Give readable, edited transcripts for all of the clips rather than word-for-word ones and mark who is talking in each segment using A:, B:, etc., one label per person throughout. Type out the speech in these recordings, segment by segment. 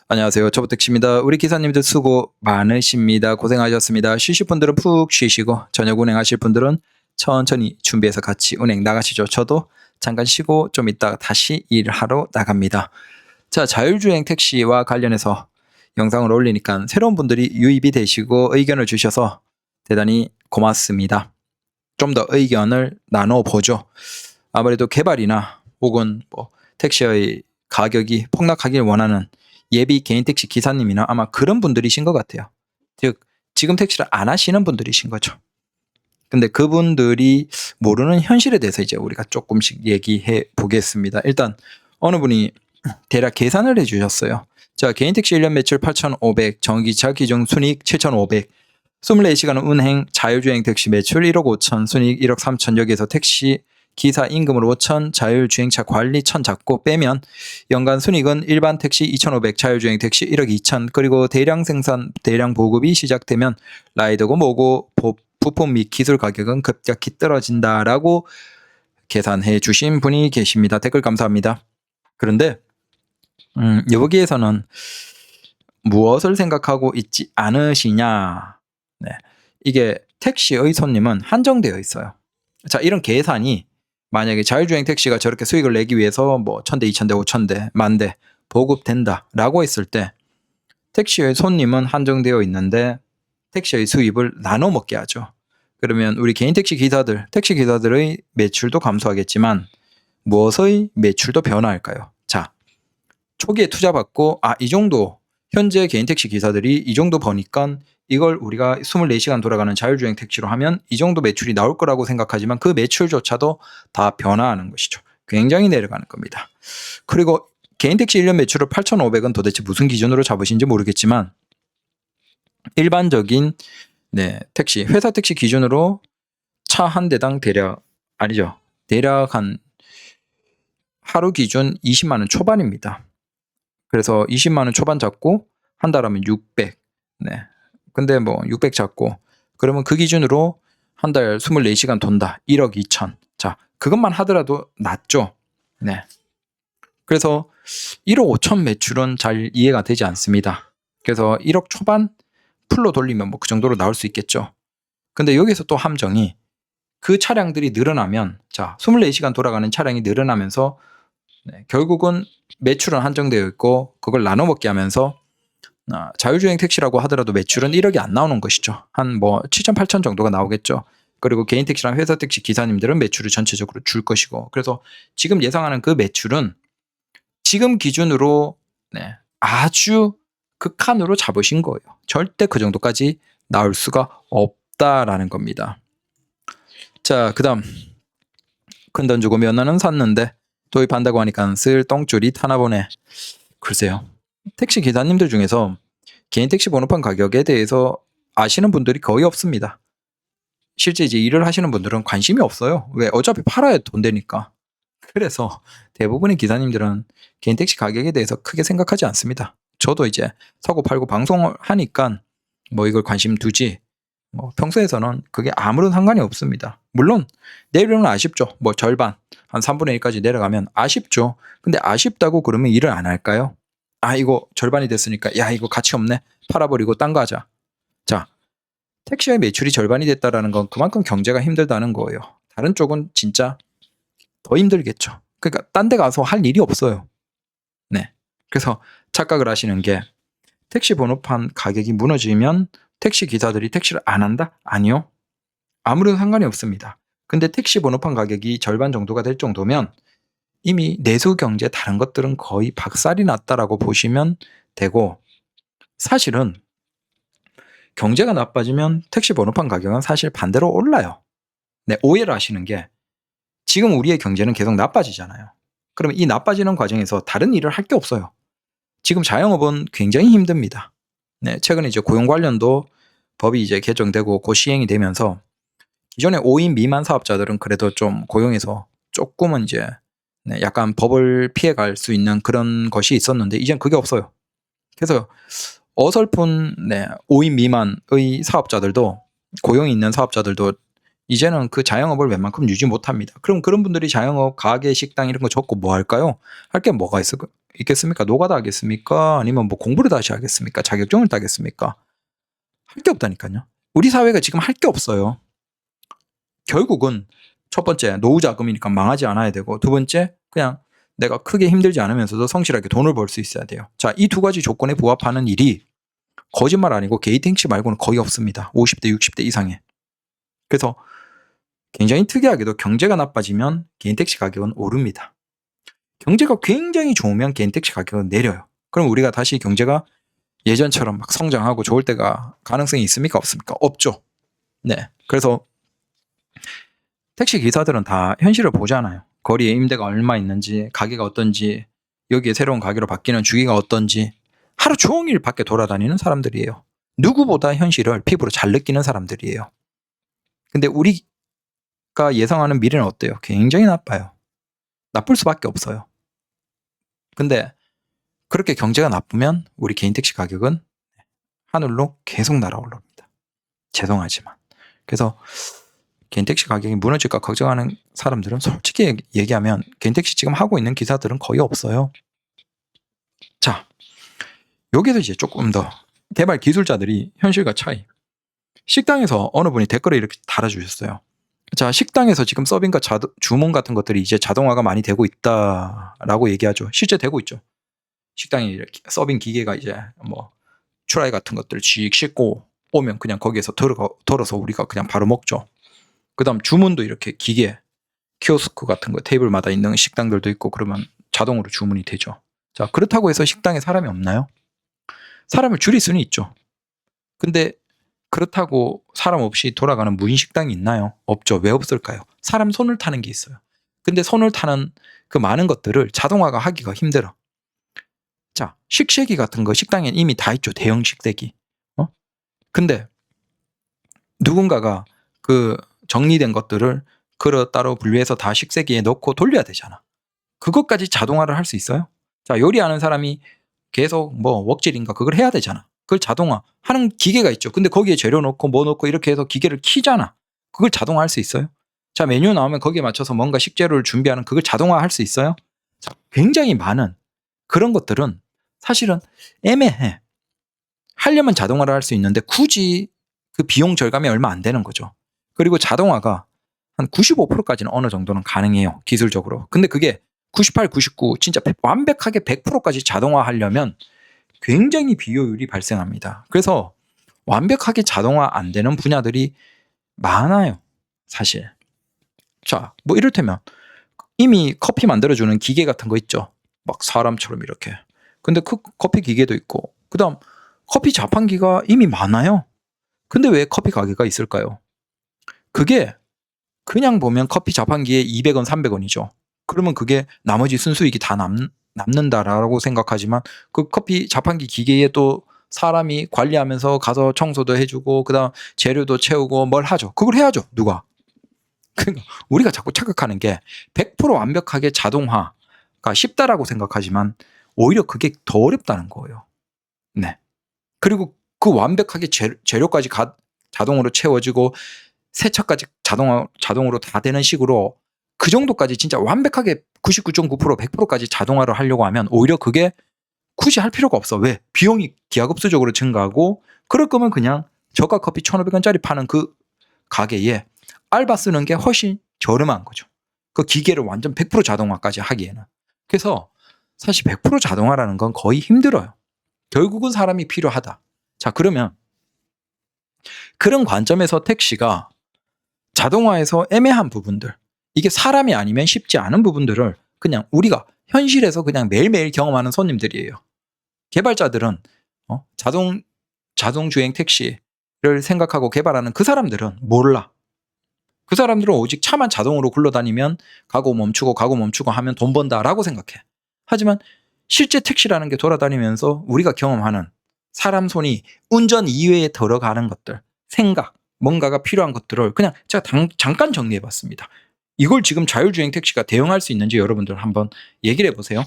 A: 안녕하세요. 저부택시입니다. 우리 기사님들 수고 많으십니다. 고생하셨습니다. 쉬실 분들은 푹 쉬시고 저녁 운행하실 분들은 천천히 준비해서 같이 운행 나가시죠. 저도 잠깐 쉬고 좀 이따 다시 일하러 나갑니다. 자, 자율주행 택시와 관련해서 영상을 올리니까 새로운 분들이 유입이 되시고 의견을 주셔서 대단히 고맙습니다. 좀 더 의견을 나눠보죠. 아무래도 개발이나 혹은 택시의 가격이 폭락하길 원하는 예비 개인 택시 기사님이나 아마 그런 분들이신 것 같아요. 즉 지금 택시를 안 하시는 분들이신 거죠. 근데 그분들이 모르는 현실에 대해서 이제 우리가 조금씩 얘기해 보겠습니다. 일단 어느 분이 대략 계산을 해 주셨어요. 자, 개인 택시 1년 매출 8,500, 전기차 기준 순이익 7,500, 24시간 운행 자율주행 택시 매출 1억 5천, 순이익 1억 3천, 여기에서 택시 기사 임금으로 5천, 자율주행차 관리 1천 잡고 빼면 연간 순이익은 일반 택시 2,500, 자율주행 택시 1억 2천, 그리고 대량 생산, 대량 보급이 시작되면 라이더고 뭐고 부품 및 기술 가격은 급격히 떨어진다라고 계산해 주신 분이 계십니다. 댓글 감사합니다. 그런데 여기에서는 무엇을 생각하고 있지 않으시냐. 네. 이게 택시의 손님은 한정되어 있어요. 자, 이런 계산이 만약에 자율주행 택시가 저렇게 수익을 내기 위해서 뭐 1,000대, 2,000대, 5,000대, 10,000대 보급된다라고 했을 때 택시의 손님은 한정되어 있는데 택시의 수입을 나눠 먹게 하죠. 그러면 우리 개인 택시 기사들, 택시 기사들의 매출도 감소하겠지만 무엇의 매출도 변화할까요? 자, 초기에 투자받고 이 정도 현재 개인 택시 기사들이 이 정도 버니까 이걸 우리가 24시간 돌아가는 자율주행 택시로 하면 이 정도 매출이 나올 거라고 생각하지만 그 매출조차도 다 변화하는 것이죠. 굉장히 내려가는 겁니다. 그리고 개인 택시 1년 매출을 8,500은 도대체 무슨 기준으로 잡으신지 모르겠지만 일반적인 택시, 회사 택시 기준으로 차 한 대당 대략 한 하루 기준 20만 원 초반입니다. 그래서 20만 원 초반 잡고 한 달 하면 600. 네. 근데 600 잡고 그러면 그 기준으로 한 달 24시간 돈다. 1억 2천. 자, 그것만 하더라도 낮죠. 네. 그래서 1억 5천 매출은 잘 이해가 되지 않습니다. 그래서 1억 초반 풀로 돌리면 그 정도로 나올 수 있겠죠. 근데 여기서 또 함정이 그 차량들이 늘어나면 24시간 돌아가는 차량이 늘어나면서 결국은 매출은 한정되어 있고 그걸 나눠 먹게 하면서 자율주행 택시라고 하더라도 매출은 1억이 안 나오는 것이죠. 한 7천, 8천 정도가 나오겠죠. 그리고 개인 택시랑 회사 택시 기사님들은 매출을 전체적으로 줄 것이고, 그래서 지금 예상하는 그 매출은 지금 기준으로 아주 극한으로 잡으신 거예요. 절대 그 정도까지 나올 수가 없다라는 겁니다. 자, 그 다음 큰 돈 주고 면허는 샀는데 도입한다고 하니까 슬 똥줄이 타나 보네. 글쎄요. 택시 기사님들 중에서 개인 택시 번호판 가격에 대해서 아시는 분들이 거의 없습니다. 실제 이제 일을 하시는 분들은 관심이 없어요. 왜? 어차피 팔아야 돈 되니까. 그래서 대부분의 기사님들은 개인 택시 가격에 대해서 크게 생각하지 않습니다. 저도 이제 사고 팔고 방송을 하니까 이걸 관심 두지. 평소에서는 그게 아무런 상관이 없습니다. 물론 내일은 아쉽죠. 절반 한 3분의 1까지 내려가면 아쉽죠. 근데 아쉽다고 그러면 일을 안 할까요? 이거 절반이 됐으니까 이거 가치 없네. 팔아버리고 딴 거 하자. 자, 택시의 매출이 절반이 됐다라는 건 그만큼 경제가 힘들다는 거예요. 다른 쪽은 진짜 더 힘들겠죠. 그러니까 딴 데 가서 할 일이 없어요. 네. 그래서 착각을 하시는 게 택시 번호판 가격이 무너지면 택시 기사들이 택시를 안 한다? 아니요. 아무런 상관이 없습니다. 근데 택시 번호판 가격이 절반 정도가 될 정도면 이미 내수 경제 다른 것들은 거의 박살이 났다라고 보시면 되고, 사실은 경제가 나빠지면 택시 번호판 가격은 사실 반대로 올라요. 오해를 하시는 게 지금 우리의 경제는 계속 나빠지잖아요. 그러면 이 나빠지는 과정에서 다른 일을 할 게 없어요. 지금 자영업은 굉장히 힘듭니다. 최근에 이제 고용 관련도 법이 이제 개정되고 곧 시행이 되면서 기존에 5인 미만 사업자들은 그래도 좀 고용에서 조금은 이제 약간 법을 피해갈 수 있는 그런 것이 있었는데 이젠 그게 없어요. 그래서 어설픈 5인 미만의 사업자들도, 고용이 있는 사업자들도 이제는 그 자영업을 웬만큼 유지 못합니다. 그럼 그런 분들이 자영업, 가게, 식당 이런 거 접고 뭐 할까요? 할 게 뭐가 있겠습니까? 노가다 하겠습니까? 아니면 뭐 공부를 다시 하겠습니까? 자격증을 따겠습니까? 할 게 없다니까요. 우리 사회가 지금 할 게 없어요. 결국은 첫 번째 노후 자금이니까 망하지 않아야 되고, 두 번째 그냥 내가 크게 힘들지 않으면서도 성실하게 돈을 벌 수 있어야 돼요. 자, 이 두 가지 조건에 부합하는 일이 거짓말 아니고 게이트 행시 말고는 거의 없습니다. 50대, 60대 이상에. 그래서 굉장히 특이하게도 경제가 나빠지면 개인 택시 가격은 오릅니다. 경제가 굉장히 좋으면 개인 택시 가격은 내려요. 그럼 우리가 다시 경제가 예전처럼 막 성장하고 좋을 때가 가능성이 있습니까? 없습니까? 없죠. 네. 그래서 택시 기사들은 다 현실을 보잖아요. 거리에 임대가 얼마 있는지, 가게가 어떤지, 여기에 새로운 가게로 바뀌는 주기가 어떤지, 하루 종일 밖에 돌아다니는 사람들이에요. 누구보다 현실을 피부로 잘 느끼는 사람들이에요. 근데 우리가 예상하는 미래는 어때요? 굉장히 나빠요. 나쁠 수밖에 없어요. 근데 그렇게 경제가 나쁘면 우리 개인 택시 가격은 하늘로 계속 날아올릅니다. 죄송하지만. 그래서 개인 택시 가격이 무너질까 걱정하는 사람들은 솔직히 얘기하면 개인 택시 지금 하고 있는 기사들은 거의 없어요. 자, 여기서 이제 조금 더 개발 기술자들이 현실과 차이. 식당에서 어느 분이 댓글을 이렇게 달아주셨어요. 자, 식당에서 지금 서빙과 주문 같은 것들이 이제 자동화가 많이 되고 있다라고 얘기하죠. 실제 되고 있죠. 식당에 이렇게 서빙 기계가 이제 뭐 추라이 같은 것들 쥐익 씻고 오면 그냥 거기에서 덜어서 우리가 그냥 바로 먹죠. 그 다음 주문도 이렇게 기계, 키오스크 같은 거 테이블마다 있는 식당들도 있고 그러면 자동으로 주문이 되죠. 자, 그렇다고 해서 식당에 사람이 없나요? 사람을 줄일 수는 있죠. 근데 그렇다고 사람 없이 돌아가는 무인 식당이 있나요? 없죠. 왜 없을까요? 사람 손을 타는 게 있어요. 근데 손을 타는 그 많은 것들을 자동화가 하기가 힘들어. 자, 식세기 같은 거 식당엔 이미 다 있죠. 대형 식세기. 근데 누군가가 그 정리된 것들을 그릇 따로 분리해서 다 식세기에 넣고 돌려야 되잖아. 그것까지 자동화를 할 수 있어요? 자, 요리하는 사람이 계속 뭐 웍질인가 그걸 해야 되잖아. 그걸 자동화 하는 기계가 있죠. 근데 거기에 재료 넣고 뭐 넣고 이렇게 해서 기계를 키잖아. 그걸 자동화할 수 있어요? 자, 메뉴 나오면 거기에 맞춰서 뭔가 식재료를 준비하는 그걸 자동화할 수 있어요? 자, 굉장히 많은 그런 것들은 사실은 애매해. 하려면 자동화를 할 수 있는데 굳이 그 비용 절감이 얼마 안 되는 거죠. 그리고 자동화가 한 95%까지는 어느 정도는 가능해요. 기술적으로. 근데 그게 98, 99 진짜 완벽하게 100%까지 자동화하려면 굉장히 비효율이 발생합니다. 그래서 완벽하게 자동화 안 되는 분야들이 많아요. 사실. 자, 뭐 이를테면 이미 커피 만들어주는 기계 같은 거 있죠. 막 사람처럼 이렇게. 근데 그 커피 기계도 있고 그 다음 커피 자판기가 이미 많아요. 근데 왜 커피 가게가 있을까요? 그게 그냥 보면 커피 자판기에 200원, 300원이죠. 그러면 그게 나머지 순수익이 다 남는다라고 생각하지만 그 커피 자판기 기계에 또 사람이 관리하면서 가서 청소도 해주고 그다음 재료도 채우고 뭘 하죠. 그걸 해야죠. 누가? 그러니까 우리가 자꾸 착각하는 게 100% 완벽하게 자동화가 쉽다라고 생각하지만 오히려 그게 더 어렵다는 거예요. 네. 그리고 그 완벽하게 재료까지 자동으로 채워지고 세차까지 자동으로 다 되는 식으로 그 정도까지 진짜 완벽하게 99.9% 100%까지 자동화를 하려고 하면 오히려 그게 굳이 할 필요가 없어. 왜? 비용이 기하급수적으로 증가하고 그럴 거면 그냥 저가 커피 1,500원짜리 파는 그 가게에 알바 쓰는 게 훨씬 저렴한 거죠. 그 기계를 완전 100% 자동화까지 하기에는. 그래서 사실 100% 자동화라는 건 거의 힘들어요. 결국은 사람이 필요하다. 자, 그러면 그런 관점에서 택시가 자동화에서 애매한 부분들, 이게 사람이 아니면 쉽지 않은 부분들을 그냥 우리가 현실에서 그냥 매일매일 경험하는 손님들이에요. 개발자들은 자동주행 택시를 생각하고 개발하는 그 사람들은 몰라. 그 사람들은 오직 차만 자동으로 굴러다니면 가고 멈추고 하면 돈 번다라고 생각해. 하지만 실제 택시라는 게 돌아다니면서 우리가 경험하는 사람 손이 운전 이외에 들어가는 것들, 생각, 뭔가가 필요한 것들을 그냥 제가 잠깐 정리해봤습니다. 이걸 지금 자율주행 택시가 대응할 수 있는지 여러분들 한번 얘기를 해보세요.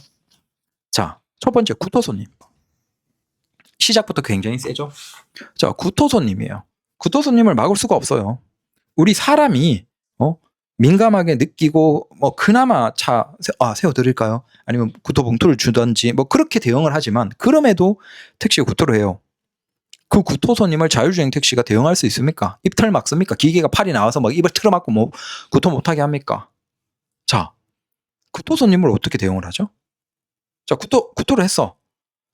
A: 자, 첫 번째 구토손님. 시작부터 굉장히 세죠? 자, 구토손님이에요. 구토손님을 막을 수가 없어요. 우리 사람이 민감하게 느끼고 뭐 그나마 세워드릴까요? 아니면 구토봉투를 주던지 뭐 그렇게 대응을 하지만 그럼에도 택시가 구토를 해요. 그 구토 손님을 자율주행 택시가 대응할 수 있습니까? 입틀 막습니까? 기계가 팔이 나와서 막 입을 틀어막고 뭐 구토 못하게 합니까? 자, 구토 손님을 어떻게 대응을 하죠? 자, 구토를 했어.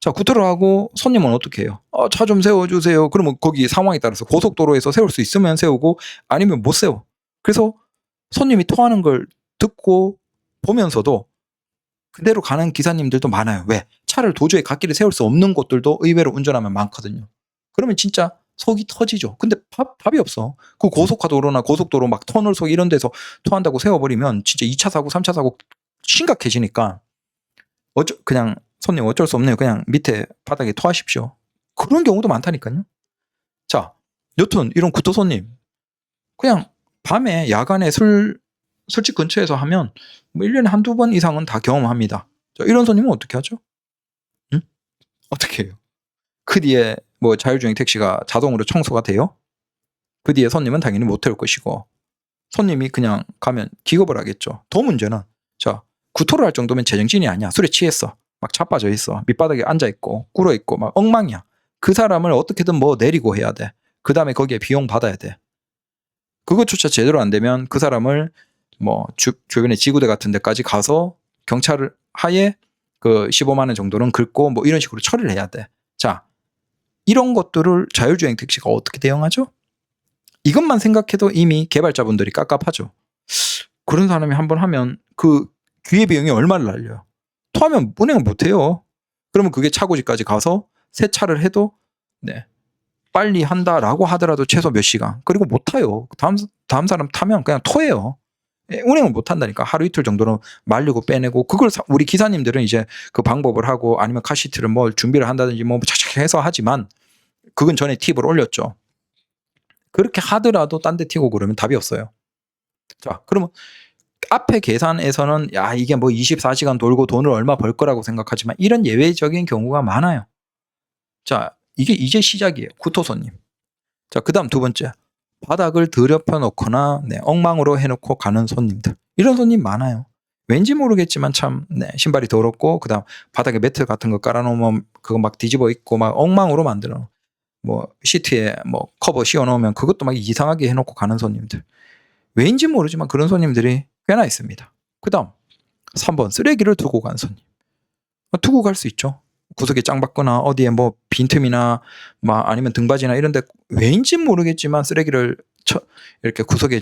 A: 자, 구토를 하고 손님은 어떻게 해요? 차 좀 세워주세요. 그러면 거기 상황에 따라서 고속도로에서 세울 수 있으면 세우고 아니면 못 세워. 그래서 손님이 토하는 걸 듣고 보면서도 그대로 가는 기사님들도 많아요. 왜? 차를 도저히 갓길에 세울 수 없는 곳들도 의외로 운전하면 많거든요. 그러면 진짜 속이 터지죠. 근데 답이 없어. 그 고속화도로나 고속도로 막 터널 속 이런 데서 토한다고 세워버리면 진짜 2차 사고, 3차 사고 심각해지니까 그냥 손님 어쩔 수 없네요. 그냥 밑에 바닥에 토하십시오. 그런 경우도 많다니까요. 자, 여튼 이런 구토 손님 그냥 밤에 야간에 술집 근처에서 하면 뭐 1년에 한두 번 이상은 다 경험합니다. 자, 이런 손님은 어떻게 하죠? 응? 어떻게 해요? 그 뒤에 뭐 자율주행 택시가 자동으로 청소가 돼요? 그 뒤에 손님은 당연히 못 태울 것이고 손님이 그냥 가면 기겁을 하겠죠. 더 문제는 자, 구토를 할 정도면 제정신이 아니야. 술에 취했어. 막 자빠져 있어. 밑바닥에 앉아 있고 꿇어 있고 막 엉망이야. 그 사람을 어떻게든 뭐 내리고 해야 돼. 그 다음에 거기에 비용 받아야 돼. 그것조차 제대로 안 되면 그 사람을 뭐 주변에 지구대 같은 데까지 가서 경찰을 하에 그 15만 원 정도는 긁고 뭐 이런 식으로 처리를 해야 돼. 자, 이런 것들을 자율주행 택시가 어떻게 대응하죠? 이것만 생각해도 이미 개발자분들이 깝깝하죠. 그런 사람이 한번 하면 그 기회비용이 얼마를 날려요? 토하면 운행을 못해요. 그러면 그게 차고지까지 가서 세차를 해도 네, 빨리 한다라고 하더라도 최소 몇 시간. 그리고 못 타요. 다음 사람 타면 그냥 토해요. 운행을 못 한다니까. 하루 이틀 정도는 말리고 빼내고 그걸 우리 기사님들은 이제 그 방법을 하고 아니면 카시트를 뭐 준비를 한다든지 뭐 착착 해서 하지만 그건 전에 팁을 올렸죠. 그렇게 하더라도 딴 데 튀고 그러면 답이 없어요. 자, 그러면 앞에 계산에서는 야 이게 뭐 24시간 돌고 돈을 얼마 벌 거라고 생각하지만 이런 예외적인 경우가 많아요. 자, 이게 이제 시작이에요. 구토 손님. 자, 그 다음 두 번째. 바닥을 더럽혀 놓거나 엉망으로 해놓고 가는 손님들. 이런 손님 많아요. 왠지 모르겠지만 참 신발이 더럽고 그 다음 바닥에 매트 같은 거 깔아놓으면 그거 막 뒤집어 있고 막 엉망으로 만들어. 뭐 시트에 뭐 커버 씌워놓으면 그것도 막 이상하게 해놓고 가는 손님들. 왠지 모르지만 그런 손님들이 꽤나 있습니다. 그 다음 3번 쓰레기를 두고 간 손님. 두고 갈 수 있죠. 구석에 짱 박거나 어디에 뭐 빈틈이나 막 아니면 등받이나 이런 데 왠지 모르겠지만 쓰레기를 이렇게 구석에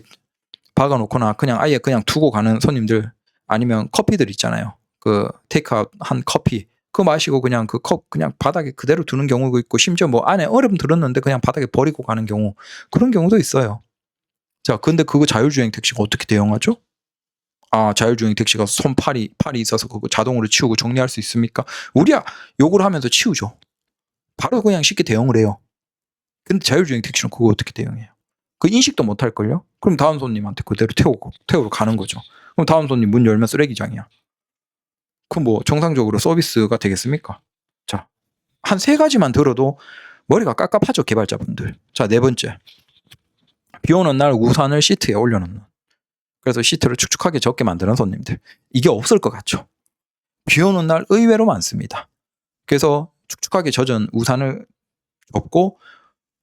A: 박아 놓거나 그냥 아예 그냥 두고 가는 손님들 아니면 커피들 있잖아요. 그 테이크아웃 한 커피 그거 마시고 그냥 그 컵 그냥 바닥에 그대로 두는 경우도 있고 심지어 뭐 안에 얼음 들었는데 그냥 바닥에 버리고 가는 경우 그런 경우도 있어요. 자, 근데 그거 자율주행 택시가 어떻게 대응하죠? 자율주행 택시가 팔이 있어서 그거 자동으로 치우고 정리할 수 있습니까? 우리야 욕을 하면서 치우죠. 바로 그냥 쉽게 대응을 해요. 근데 자율주행 택시는 그거 어떻게 대응해요? 그 인식도 못 할걸요? 그럼 다음 손님한테 그대로 태우고 가는 거죠. 그럼 다음 손님 문 열면 쓰레기장이야. 그럼 뭐 정상적으로 서비스가 되겠습니까? 자, 한 3가지만 들어도 머리가 깝깝하죠, 개발자분들. 자, 4번째. 비 오는 날 우산을 시트에 올려놓는. 그래서 시트를 축축하게 젖게 만드는 손님들. 이게 없을 것 같죠. 비 오는 날 의외로 많습니다. 그래서 축축하게 젖은 우산을 덮고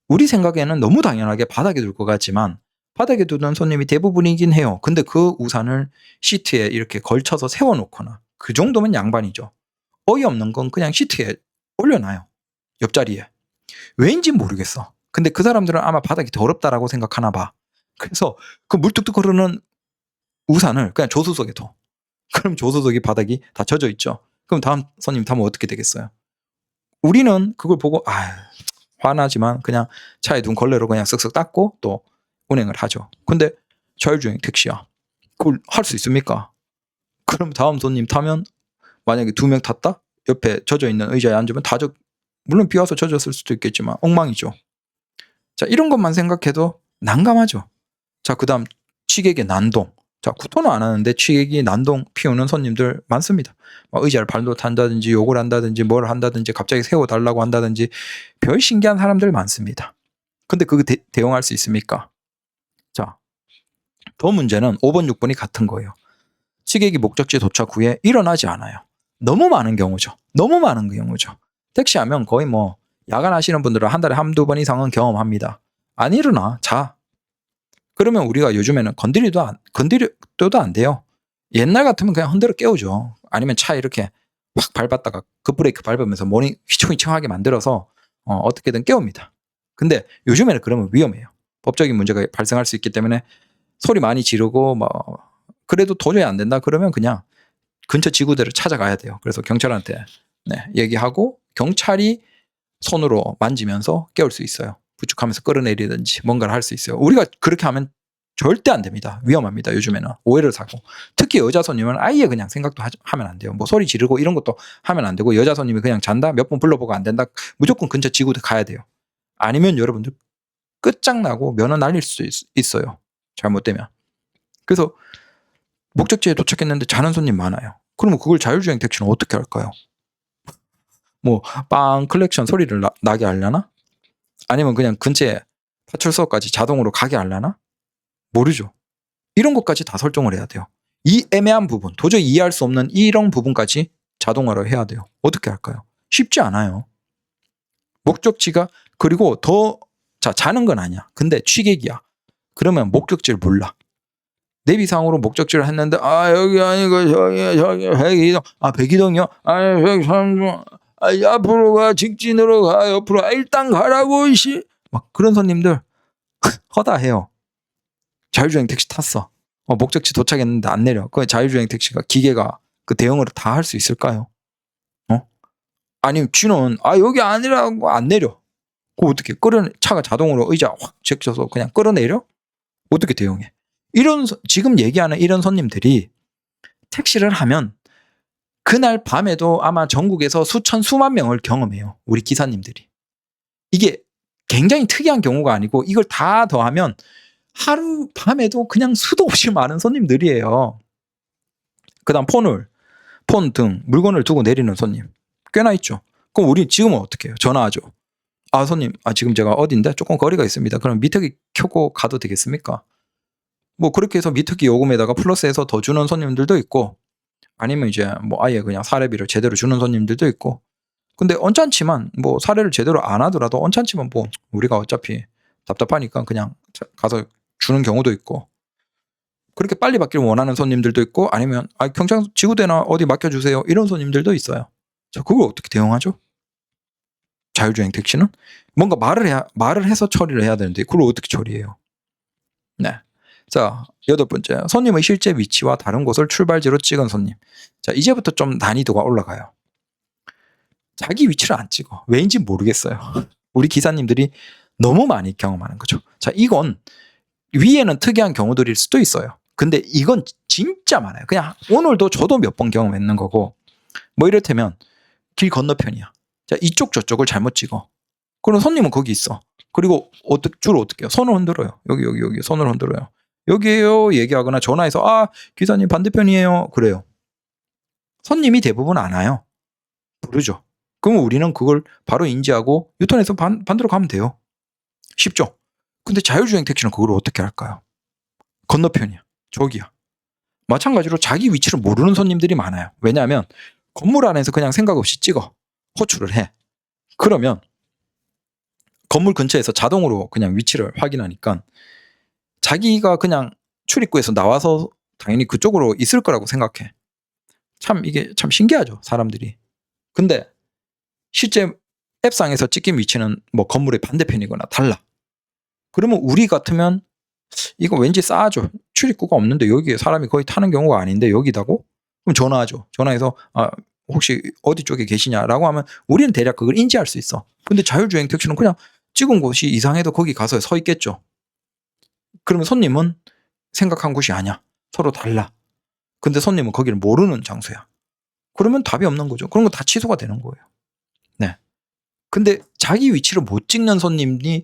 A: 우리 생각에는 너무 당연하게 바닥에 둘 것 같지만 바닥에 두는 손님이 대부분이긴 해요. 근데 그 우산을 시트에 이렇게 걸쳐서 세워놓거나 그 정도면 양반이죠. 어이없는 건 그냥 시트에 올려놔요. 옆자리에. 왠지 모르겠어. 근데 그 사람들은 아마 바닥이 더럽다라고 생각하나 봐. 그래서 그 물뚝뚝 흐르는 우산을 그냥 조수석에 둬. 그럼 조수석이 바닥이 다 젖어 있죠. 그럼 다음 손님 타면 어떻게 되겠어요? 우리는 그걸 보고 화나지만 그냥 차에 둔 걸레로 그냥 쓱쓱 닦고 또 운행을 하죠. 근데 자율주행 택시야. 그걸 할 수 있습니까? 그럼 다음 손님 타면 만약에 2명 탔다? 옆에 젖어 있는 의자에 앉으면 물론 비 와서 젖었을 수도 있겠지만 엉망이죠. 자, 이런 것만 생각해도 난감하죠. 자, 그 다음 취객의 난동. 자, 구토는 안 하는데 취객이 난동 피우는 손님들 많습니다. 의자를 발로 탄다든지 욕을 한다든지 뭘 한다든지 갑자기 세워달라고 한다든지 별 신기한 사람들 많습니다. 근데 그거 대응할 수 있습니까? 자, 더 문제는 5번, 6번이 같은 거예요. 시객이 목적지 도착 후에 일어나지 않아요. 너무 많은 경우죠. 너무 많은 경우죠. 택시하면 거의 뭐 야간하시는 분들은 한 달에 한두 번 이상은 경험합니다. 안 일어나. 자. 그러면 우리가 요즘에는 건드려도 안 돼요. 옛날 같으면 그냥 흔들어 깨우죠. 아니면 차 이렇게 확 밟았다가 급브레이크 밟으면서 머리 휘청휘청하게 만들어서 어떻게든 깨웁니다. 근데 요즘에는 그러면 위험해요. 법적인 문제가 발생할 수 있기 때문에 소리 많이 지르고 그래도 도저히 안 된다 그러면 그냥 근처 지구대를 찾아가야 돼요. 그래서 경찰한테 얘기하고 경찰이 손으로 만지면서 깨울 수 있어요. 부축하면서 끌어내리든지 뭔가를 할 수 있어요. 우리가 그렇게 하면 절대 안 됩니다. 위험합니다. 요즘에는 오해를 사고. 특히 여자 손님은 아예 그냥 생각도 하면 안 돼요. 뭐 소리 지르고 이런 것도 하면 안 되고 여자 손님이 그냥 잔다? 몇 번 불러보고 안 된다? 무조건 근처 지구대 가야 돼요. 아니면 여러분들 끝장나고 면허 날릴 수 있어요. 잘못되면. 그래서 목적지에 도착했는데 자는 손님 많아요. 그러면 그걸 자율주행 택시는 어떻게 할까요? 뭐 빵 클렉션 소리를 나게 하려나? 아니면 그냥 근처에 파출소까지 자동으로 가게 하려나? 모르죠. 이런 것까지 다 설정을 해야 돼요. 이 애매한 부분, 도저히 이해할 수 없는 이런 부분까지 자동화로 해야 돼요. 어떻게 할까요? 쉽지 않아요. 목적지가 그리고 자는 건 아니야. 근데 취객이야. 그러면 목적지를 몰라. 내비상으로 목적지를 했는데 여기 아니고 저기 백이동 백이동이요? 저기 삼성 앞으로 가 직진으로 가 옆으로 일단 가라고 이씨 막 그런 손님들 허다해요. 자율주행 택시 탔어. 목적지 도착했는데 안 내려. 그 자율주행 택시가 기계가 그 대응을 다 할 수 있을까요? 아니면 쥐는 여기 아니라고 안 내려. 그거 어떻게 차가 자동으로 의자 확 제껴서 그냥 끌어내려? 어떻게 대응해? 지금 얘기하는 이런 손님들이 택시를 하면 그날 밤에도 아마 전국에서 수만 명을 경험해요. 우리 기사님들이. 이게 굉장히 특이한 경우가 아니고 이걸 다 더하면 하루 밤에도 그냥 수도 없이 많은 손님들이에요. 그다음 폰 등 물건을 두고 내리는 손님 꽤나 있죠. 그럼 우리 지금은 어떻게 해요? 전화하죠. 손님 지금 제가 어딘데 조금 거리가 있습니다. 그럼 미터기 켜고 가도 되겠습니까? 뭐 그렇게 해서 미터기 요금에다가 플러스해서 더 주는 손님들도 있고 아니면 이제 뭐 아예 그냥 사례비를 제대로 주는 손님들도 있고 근데 언짢지만 뭐 사례를 제대로 안 하더라도 언짢지만 뭐 우리가 어차피 답답하니까 그냥 가서 주는 경우도 있고 그렇게 빨리 받기를 원하는 손님들도 있고 아니면 경찰 지구대나 어디 맡겨주세요 이런 손님들도 있어요. 자, 그걸 어떻게 대응하죠? 자율주행 택시는 뭔가 말을 해서 처리를 해야 되는데 그걸 어떻게 처리해요? 네. 자, 8번째. 손님의 실제 위치와 다른 곳을 출발지로 찍은 손님. 자, 이제부터 좀 난이도가 올라가요. 자기 위치를 안 찍어. 왜인지 모르겠어요. 우리 기사님들이 너무 많이 경험하는 거죠. 자, 이건 위에는 특이한 경우들일 수도 있어요. 근데 이건 진짜 많아요. 그냥 오늘도 저도 몇 번 경험했는 거고 뭐 이를테면 길 건너편이야. 자, 이쪽 저쪽을 잘못 찍어. 그럼 손님은 거기 있어. 그리고 주로 어떻게 해요? 손을 흔들어요. 여기 손을 흔들어요. 여기에요 얘기하거나 전화해서 기사님 반대편이에요. 그래요. 손님이 대부분 안 와요. 부르죠. 그럼 우리는 그걸 바로 인지하고 유턴해서 반대로 가면 돼요. 쉽죠? 근데 자율주행 택시는 그걸 어떻게 할까요? 건너편이야. 저기야. 마찬가지로 자기 위치를 모르는 손님들이 많아요. 왜냐하면 건물 안에서 그냥 생각 없이 찍어. 호출을 해. 그러면 건물 근처에서 자동으로 그냥 위치를 확인하니까 자기가 그냥 출입구에서 나와서 당연히 그쪽으로 있을 거라고 생각해. 이게 참 신기하죠, 사람들이. 근데 실제 앱상에서 찍힌 위치는 뭐 건물의 반대편이거나 달라. 그러면 우리 같으면 이거 왠지 싸하죠. 출입구가 없는데 여기에 사람이 거의 타는 경우가 아닌데 여기다고? 그럼 전화하죠. 전화해서 혹시 어디 쪽에 계시냐라고 하면 우리는 대략 그걸 인지할 수 있어. 근데 자율주행 택시는 그냥 찍은 곳이 이상해도 거기 가서 서 있겠죠. 그러면 손님은 생각한 곳이 아니야. 서로 달라. 근데 손님은 거기를 모르는 장소야. 그러면 답이 없는 거죠. 그런 거 다 취소가 되는 거예요. 네. 근데 자기 위치를 못 찍는 손님이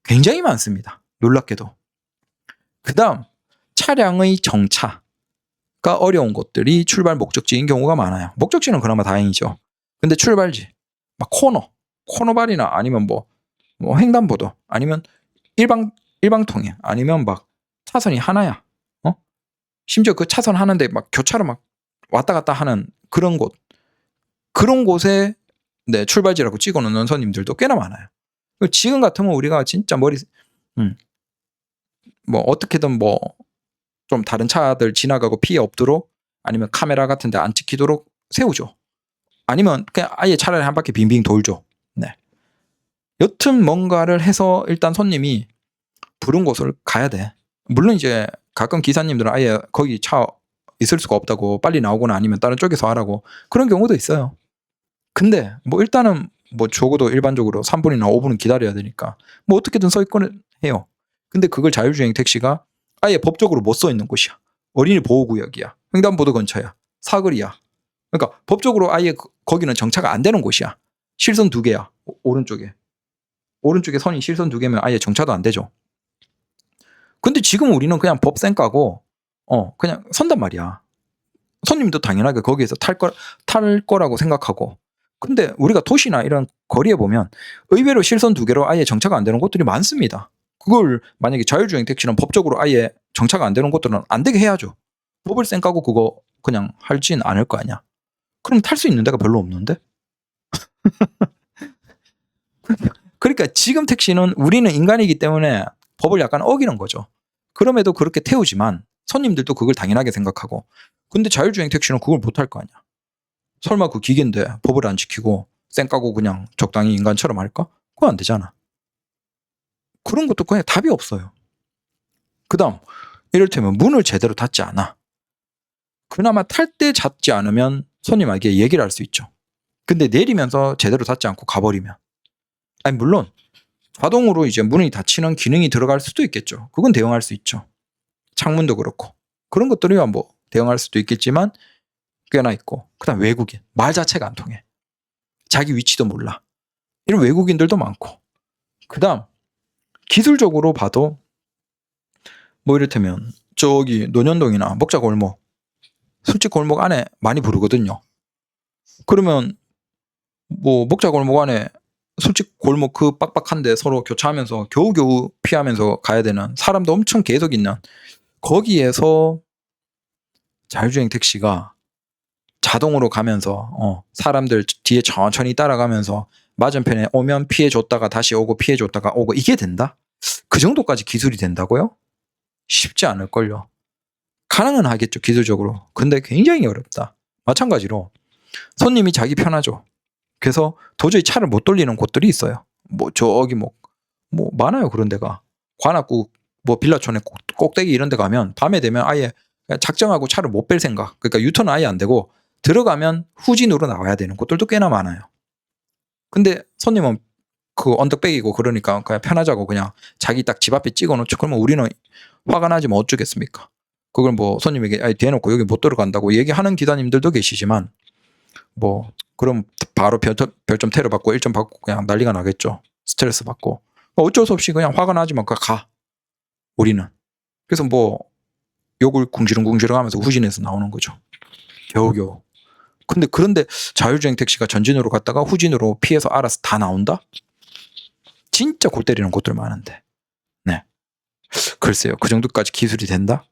A: 굉장히 많습니다. 놀랍게도. 그다음 차량의 정차가 어려운 곳들이 출발 목적지인 경우가 많아요. 목적지는 그나마 다행이죠. 근데 출발지, 막 코너발이나 아니면 뭐 횡단보도 아니면 일방통행 아니면 막 차선이 하나야. 심지어 그 차선 하는데 막 교차로 막 왔다 갔다 하는 그런 곳에 네, 출발지라고 찍어놓는 손님들도 꽤나 많아요. 지금 같으면 우리가 진짜 뭐 어떻게든 뭐 좀 다른 차들 지나가고 피해 없도록 아니면 카메라 같은 데 안 찍히도록 세우죠. 아니면 그냥 아예 차라리 한 바퀴 빙빙 돌죠. 네. 여튼 뭔가를 해서 일단 손님이 부른 곳을 가야 돼. 물론 이제 가끔 기사님들은 아예 거기 차 있을 수가 없다고 빨리 나오거나 아니면 다른 쪽에서 하라고 그런 경우도 있어요. 근데 뭐 일단은 뭐 적어도 일반적으로 3분이나 5분은 기다려야 되니까 뭐 어떻게든 서 있고는 해요. 근데 그걸 자율주행 택시가 아예 법적으로 못 써 있는 곳이야. 어린이 보호구역이야. 횡단보도 근처야. 사거리야. 그러니까 법적으로 아예 거기는 정차가 안 되는 곳이야. 실선 2개야. 오른쪽에 선이 실선 2개면 아예 정차도 안 되죠. 근데 지금 우리는 그냥 법 쌩까고 그냥 선단 말이야. 손님도 당연하게 거기에서 탈 거라고 생각하고. 근데 우리가 도시나 이런 거리에 보면 의외로 실선 2개로 아예 정차가 안 되는 곳들이 많습니다. 그걸 만약에 자율주행 택시는 법적으로 아예 정차가 안 되는 곳들은 안 되게 해야죠. 법을 쌩까고 그거 그냥 할진 않을 거 아니야. 그럼 탈 수 있는 데가 별로 없는데? 그러니까 지금 택시는 우리는 인간이기 때문에 법을 약간 어기는 거죠. 그럼에도 그렇게 태우지만 손님들도 그걸 당연하게 생각하고. 근데 자율주행 택시는 그걸 못할 거 아니야. 설마 그 기계인데 법을 안 지키고 쌩까고 그냥 적당히 인간처럼 할까? 그거 안 되잖아. 그런 것도 그냥 답이 없어요. 그 다음 이를테면 문을 제대로 닫지 않아. 그나마 탈 때 닫지 않으면 손님에게 얘기를 할 수 있죠. 근데 내리면서 제대로 닫지 않고 가버리면 아니 물론 자동으로 이제 문이 닫히는 기능이 들어갈 수도 있겠죠. 그건 대응할 수 있죠. 창문도 그렇고 그런 것들이야 뭐 대응할 수도 있겠지만 꽤나 있고. 그다음 외국인 말 자체가 안 통해. 자기 위치도 몰라. 이런 외국인들도 많고. 그다음 기술적으로 봐도 뭐 이를테면 저기 논현동이나 먹자골목 술집 골목 안에 많이 부르거든요. 그러면 뭐 먹자골목 안에 술집 골목 그 빡빡한데 서로 교차하면서 겨우겨우 피하면서 가야 되는 사람도 엄청 계속 있는 거기에서 자율주행 택시가 자동으로 가면서 사람들 뒤에 천천히 따라가면서 맞은편에 오면 피해줬다가 다시 오고 피해줬다가 오고 이게 된다? 그 정도까지 기술이 된다고요? 쉽지 않을걸요. 가능은 하겠죠 기술적으로. 근데 굉장히 어렵다. 마찬가지로 손님이 자기 편하죠. 그래서 도저히 차를 못 돌리는 곳들이 있어요. 뭐 저기 뭐 많아요 그런 데가. 관악구 뭐 빌라촌에 꼭대기 이런 데 가면 밤에 되면 아예 작정하고 차를 못 뺄 생각. 그러니까 유턴은 아예 안 되고 들어가면 후진으로 나와야 되는 곳들도 꽤나 많아요. 근데 손님은 그 언덕백이고 그러니까 그냥 편하자고 그냥 자기 딱 집 앞에 찍어놓죠. 그러면 우리는 화가 나지면 어쩌겠습니까? 그걸 뭐 손님에게 대놓고 여기 못 들어간다고 얘기하는 기사님들도 계시지만 뭐 그럼 바로 별점 테러 받고 1점 받고 그냥 난리가 나겠죠. 스트레스 받고 어쩔 수 없이 그냥 화가 나지만 가 우리는. 그래서 뭐 욕을 궁시렁궁시렁 하면서 후진해서 나오는 거죠. 겨우겨우. 근데 그런데 자율주행 택시가 전진으로 갔다가 후진으로 피해서 알아서 다 나온다? 진짜 골 때리는 곳들 많은데. 네. 글쎄요. 그 정도까지 기술이 된다?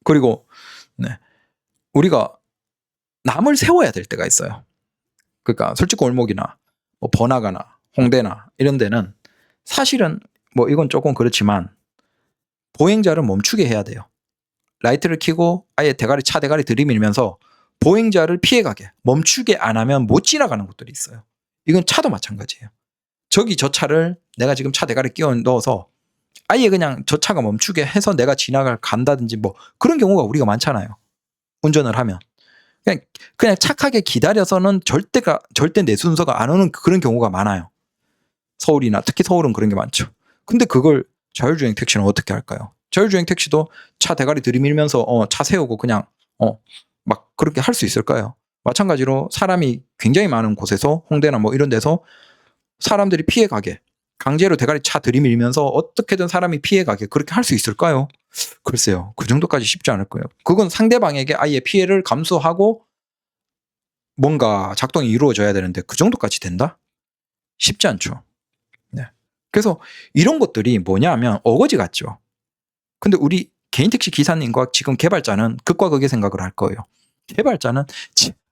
A: 그리고 네. 우리가 남을 세워야 될 때가 있어요. 그러니까 솔직 골목이나 뭐 번화가나 홍대나 이런 데는 사실은 뭐 이건 조금 그렇지만 보행자를 멈추게 해야 돼요. 라이트를 켜고 아예 차 대가리 들이밀면서 보행자를 피해가게 멈추게 안 하면 못 지나가는 곳들이 있어요. 이건 차도 마찬가지예요. 저기 저 차를 내가 지금 차 대가리 끼워 넣어서 아예 그냥 저 차가 멈추게 해서 내가 간다든지 뭐 그런 경우가 우리가 많잖아요. 운전을 하면. 그냥 착하게 기다려서는 절대 내 순서가 안 오는 그런 경우가 많아요. 서울이나 특히 서울은 그런 게 많죠. 근데 그걸 자율주행 택시는 어떻게 할까요? 자율주행 택시도 차 대가리 들이밀면서 차 세우고 그냥 막 그렇게 할 수 있을까요? 마찬가지로 사람이 굉장히 많은 곳에서 홍대나 뭐 이런 데서 사람들이 피해가게 강제로 대가리 차 들이밀면서 어떻게든 사람이 피해가게 그렇게 할 수 있을까요? 글쎄요. 그 정도까지 쉽지 않을 거예요. 그건 상대방에게 아예 피해를 감수하고 뭔가 작동이 이루어져야 되는데 그 정도까지 된다? 쉽지 않죠. 네. 그래서 이런 것들이 뭐냐 하면 어거지 같죠. 근데 우리 개인 택시 기사님과 지금 개발자는 극과 극의 생각을 할 거예요. 개발자는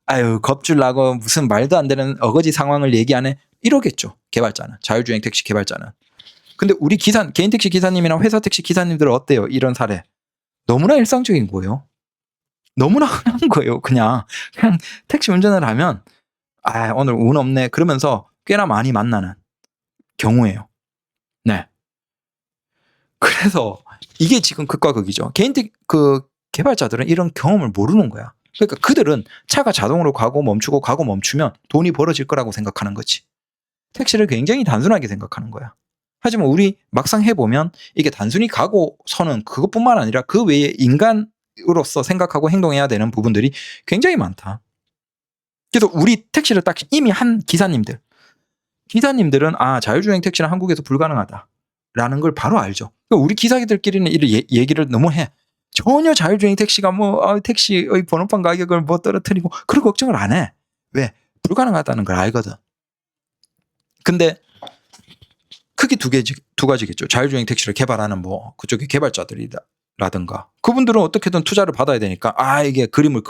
A: 아유 겁줄 나고 무슨 말도 안 되는 어거지 상황을 얘기하네 이러겠죠. 개발자는, 자율주행 택시 개발자는. 근데 우리 개인 택시 기사님이나 회사 택시 기사님들은 어때요? 이런 사례 너무나 일상적인 거예요. 너무나 흔한 거예요. 그냥 택시 운전을 하면 아 오늘 운 없네 그러면서 꽤나 많이 만나는 경우예요. 네. 그래서 이게 지금 극과 극이죠. 개발자들은 이런 경험을 모르는 거야. 그러니까 그들은 차가 자동으로 가고 멈추면 돈이 벌어질 거라고 생각하는 거지. 택시를 굉장히 단순하게 생각하는 거야. 하지만 우리 막상 해보면 이게 단순히 가고 서는 그것뿐만 아니라 그 외에 인간으로서 생각하고 행동해야 되는 부분들이 굉장히 많다. 그래서 우리 택시를 딱 이미 한 기사님들은 아 자율주행 택시는 한국에서 불가능하다라는 걸 바로 알죠. 그러니까 우리 기사들끼리는 이런 얘기를 너무 해. 전혀 자율주행 택시가 택시의 번호판 가격을 떨어뜨리고 그런 걱정을 안 해. 왜? 불가능하다는 걸 알거든. 근데 크게 두 가지겠죠. 자율주행 택시를 개발하는 그쪽의 개발자들이라든가 그분들은 어떻게든 투자를 받아야 되니까 이게 그림을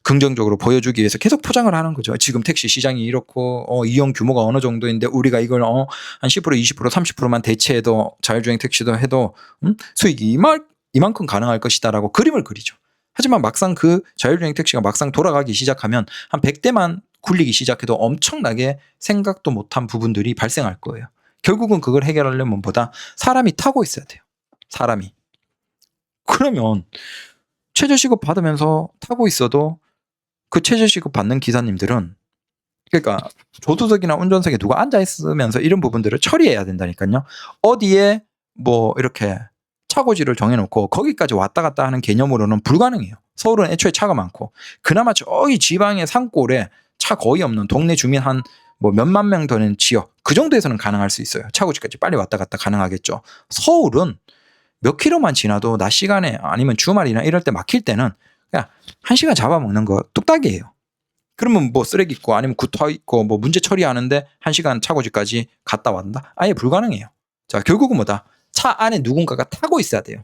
A: 긍정적으로 보여주기 위해서 계속 포장을 하는 거죠. 지금 택시 시장이 이렇고 이용 규모가 어느 정도인데 우리가 이걸 한 10%, 20%, 30%만 대체해도 자율주행 택시도 해도 수익이 이만큼 가능할 것이다라고 그림을 그리죠. 하지만 막상 그 자율주행 택시가 막상 돌아가기 시작하면 한 100대만 굴리기 시작해도 엄청나게 생각도 못한 부분들이 발생할 거예요. 결국은 그걸 해결하려면 사람이 타고 있어야 돼요. 사람이. 그러면 최저시급 받으면서 타고 있어도 그 최저시급 받는 기사님들은 그러니까 조수석이나 운전석에 누가 앉아있으면서 이런 부분들을 처리해야 된다니까요. 어디에 이렇게 차고지를 정해놓고 거기까지 왔다 갔다 하는 개념으로는 불가능해요. 서울은 애초에 차가 많고 그나마 저기 지방의 산골에 차 거의 없는 동네 주민 한 몇만 명 되는 지역 그 정도에서는 가능할 수 있어요. 차고지까지 빨리 왔다 갔다 가능하겠죠. 서울은 몇 킬로만 지나도 낮 시간에 아니면 주말이나 이럴 때 막힐 때는 그냥 1시간 잡아먹는 거 뚝딱이에요. 그러면 쓰레기 있고 아니면 구터 있고 문제 처리하는데 1시간 차고지까지 갔다 왔다? 아예 불가능해요. 자 결국은 차 안에 누군가가 타고 있어야 돼요.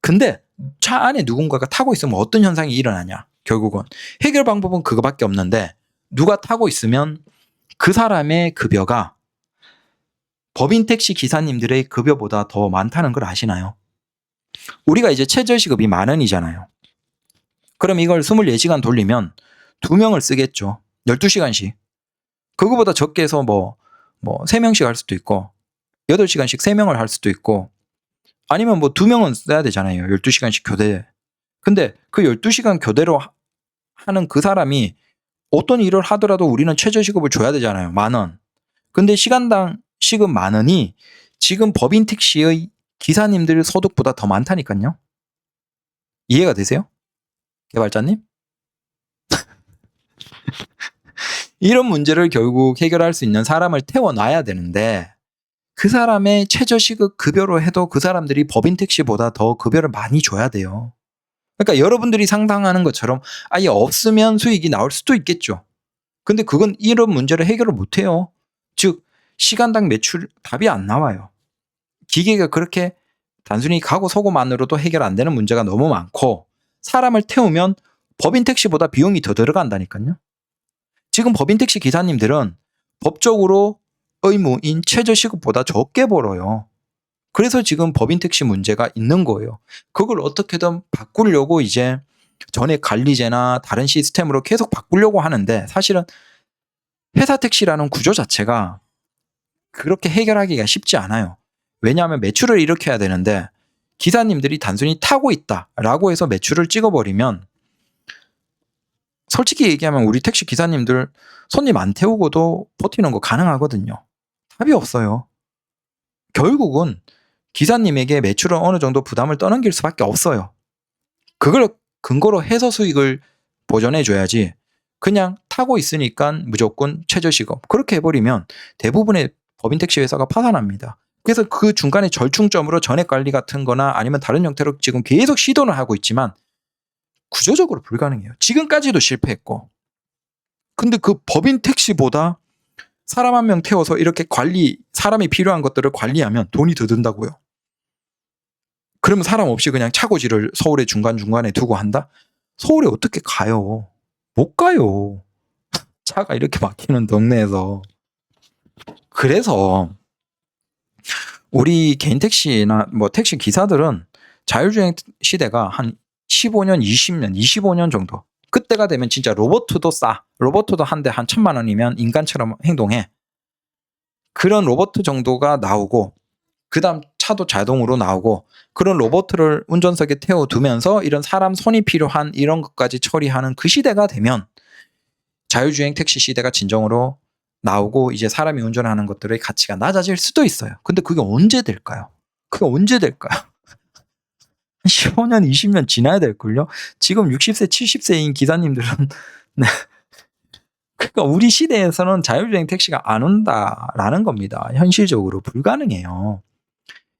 A: 근데 차 안에 누군가가 타고 있으면 어떤 현상이 일어나냐? 결국은 해결 방법은 그거밖에 없는데 누가 타고 있으면 그 사람의 급여가 법인 택시 기사님들의 급여보다 더 많다는 걸 아시나요? 우리가 이제 최저시급이 10,000원이잖아요. 그럼 이걸 24시간 돌리면 2명을 쓰겠죠. 12시간씩. 그거보다 적게 해서 3명씩 할 수도 있고 8시간씩 3명을 할 수도 있고 아니면 2명은 써야 되잖아요. 12시간씩 교대. 근데 그 12시간 교대로 하는 그 사람이 어떤 일을 하더라도 우리는 최저시급을 줘야 되잖아요. 10,000원. 근데 시간당 시급 10,000원이 지금 법인 택시의 기사님들 소득보다 더 많다니까요. 이해가 되세요? 개발자님? 이런 문제를 결국 해결할 수 있는 사람을 태워놔야 되는데 그 사람의 최저시급 급여로 해도 그 사람들이 법인 택시보다 더 급여를 많이 줘야 돼요. 그러니까 여러분들이 상상하는 것처럼 아예 없으면 수익이 나올 수도 있겠죠. 근데 그건 이런 문제를 해결을 못해요. 즉 시간당 매출 답이 안 나와요. 기계가 그렇게 단순히 가고 서고만으로도 해결 안 되는 문제가 너무 많고 사람을 태우면 법인 택시보다 비용이 더 들어간다니까요. 지금 법인 택시 기사님들은 법적으로 의무인 최저시급보다 적게 벌어요. 그래서 지금 법인 택시 문제가 있는 거예요. 그걸 어떻게든 바꾸려고 이제 전액 관리제나 다른 시스템으로 계속 바꾸려고 하는데 사실은 회사 택시라는 구조 자체가 그렇게 해결하기가 쉽지 않아요. 왜냐하면 매출을 일으켜야 되는데 기사님들이 단순히 타고 있다라고 해서 매출을 찍어버리면 솔직히 얘기하면 우리 택시 기사님들 손님 안 태우고도 버티는 거 가능하거든요. 답이 없어요. 결국은 기사님에게 매출은 어느 정도 부담을 떠넘길 수밖에 없어요. 그걸 근거로 해서 수익을 보전해줘야지 그냥 타고 있으니까 무조건 최저시급 그렇게 해버리면 대부분의 법인 택시 회사가 파산합니다. 그래서 그 중간에 절충점으로 전액관리 같은 거나 아니면 다른 형태로 지금 계속 시도는 하고 있지만 구조적으로 불가능해요. 지금까지도 실패했고 근데 그 법인 택시보다 사람 한 명 태워서 이렇게 사람이 필요한 것들을 관리하면 돈이 더 든다고요. 그러면 사람 없이 그냥 차고지를 서울의 중간중간에 두고 한다? 서울에 어떻게 가요? 못 가요. 차가 이렇게 막히는 동네에서. 그래서 우리 개인 택시나 뭐 택시 기사들은 자율주행 시대가 한 15년, 20년, 25년 정도. 그때가 되면 진짜 로봇도 싸. 로봇도 한 대 한 1,000만 원이면 인간처럼 행동해. 그런 로봇 정도가 나오고 그다음 차도 자동으로 나오고 그런 로봇을 운전석에 태워두면서 이런 사람 손이 필요한 이런 것까지 처리하는 그 시대가 되면 자율주행 택시 시대가 진정으로 나오고 이제 사람이 운전하는 것들의 가치가 낮아질 수도 있어요. 근데 그게 언제 될까요? 그게 언제 될까요? 15년, 20년 지나야 될걸요? 지금 60세, 70세인 기사님들은 네. 그러니까 우리 시대에서는 자율주행 택시가 안 온다라는 겁니다. 현실적으로 불가능해요.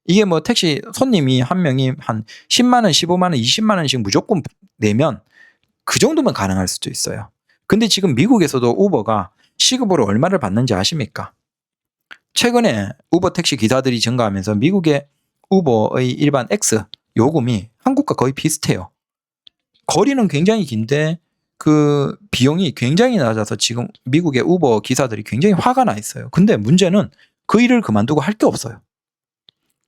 A: 이게 뭐 택시 손님이 한 명이 한 10만 원, 15만 원, 20만 원씩 무조건 내면 그 정도면 가능할 수도 있어요. 근데 지금 미국에서도 우버가 시급으로 얼마를 받는지 아십니까? 최근에 우버 택시 기사들이 증가하면서 미국의 우버의 일반 X 요금이 한국과 거의 비슷해요. 거리는 굉장히 긴데 그 비용이 굉장히 낮아서 지금 미국의 우버 기사들이 굉장히 화가 나 있어요. 근데 문제는 그 일을 그만두고 할 게 없어요.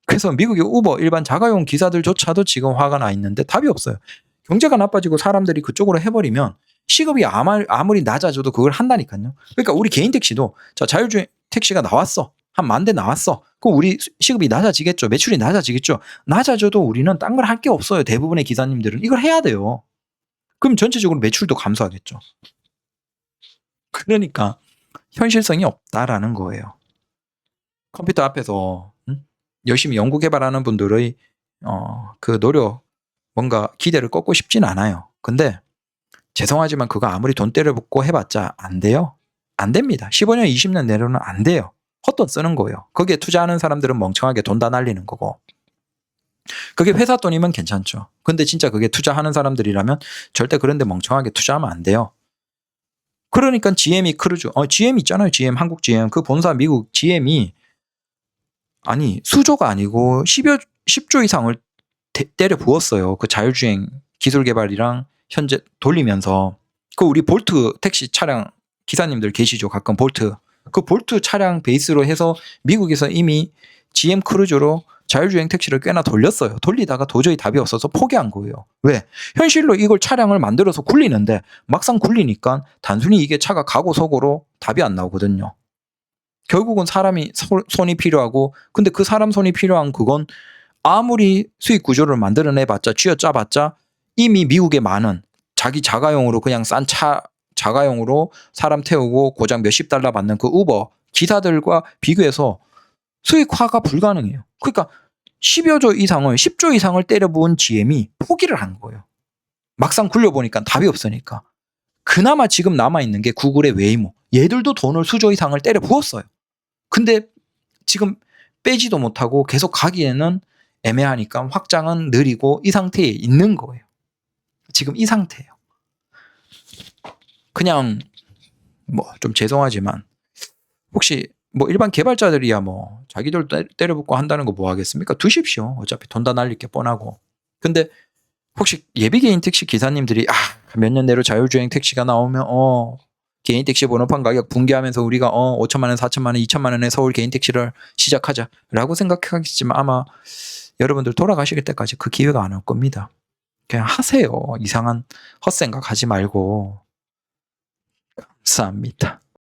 A: 그래서 미국의 우버 일반 자가용 기사들조차도 지금 화가 나 있는데 답이 없어요. 경제가 나빠지고 사람들이 그쪽으로 해버리면 시급이 아무리 낮아져도 그걸 한다니까요. 그러니까 우리 개인 택시도 자 자율주행 택시가 나왔어. 한 10,000대 나왔어. 그럼 우리 시급이 낮아지겠죠. 매출이 낮아지겠죠. 낮아져도 우리는 딴 걸 할 게 없어요. 대부분의 기사님들은 이걸 해야 돼요. 그럼 전체적으로 매출도 감소하겠죠. 그러니까 현실성이 없다라는 거예요. 컴퓨터 앞에서 열심히 연구 개발하는 분들의 그 노력 뭔가 기대를 꺾고 싶진 않아요. 근데 죄송하지만 그거 아무리 돈 때려붓고 해봤자 안 돼요. 안 됩니다. 15년, 20년 내로는 안 돼요. 헛돈 쓰는 거예요. 거기에 투자하는 사람들은 멍청하게 돈 다 날리는 거고. 그게 회사 돈이면 괜찮죠. 근데 진짜 그게 투자하는 사람들이라면 절대 그런데 멍청하게 투자하면 안 돼요. 그러니까 GM이 크루즈, GM 있잖아요. GM, 한국 GM. 그 본사 미국 GM이 아니 수조가 아니고 10조 이상을 때려 부었어요. 그 자율주행 기술 개발이랑 현재 돌리면서 그 우리 볼트 택시 차량 기사님들 계시죠? 가끔 볼트. 그 볼트 차량 베이스로 해서 미국에서 이미 GM 크루즈로 자율주행 택시를 꽤나 돌렸어요. 돌리다가 도저히 답이 없어서 포기한 거예요. 왜? 현실로 이걸 차량을 만들어서 굴리는데 막상 굴리니까 단순히 이게 차가 가고 서고로 답이 안 나오거든요. 결국은 사람이 손이 필요하고 근데 그 사람 손이 필요한 그건 아무리 수익 구조를 만들어내봤자 쥐어짜봤자 이미 미국에 많은 자기 자가용으로 그냥 싼 차 자가용으로 사람 태우고 고작 몇십 달러 받는 그 우버 기사들과 비교해서 수익화가 불가능해요. 그러니까 10여 조 이상을 10조 이상을 때려 부은 GM이 포기를 한 거예요. 막상 굴려보니까 답이 없으니까. 그나마 지금 남아있는 게 구글의 웨이모. 얘들도 돈을 수조 이상을 때려 부었어요. 근데 지금 빼지도 못하고 계속 가기에는 애매하니까 확장은 느리고 이 상태에 있는 거예요. 지금 이 상태예요. 그냥 뭐 좀 죄송하지만 혹시 뭐 일반 개발자들이야 뭐 자기들 때려붓고 한다는 거 뭐 하겠습니까? 두십시오. 어차피 돈 다 날릴 게 뻔하고. 근데 혹시 예비 개인 택시 기사님들이 몇 년 내로 자율주행 택시가 나오면 개인 택시 번호판 가격 붕괴하면서 우리가 5천만 원, 4천만 원, 2천만 원에 서울 개인 택시를 시작하자라고 생각하겠지만 아마 여러분들 돌아가실 때까지 그 기회가 안 올 겁니다. 그냥 하세요. 이상한 헛생각 하지 말고. 감사합니다.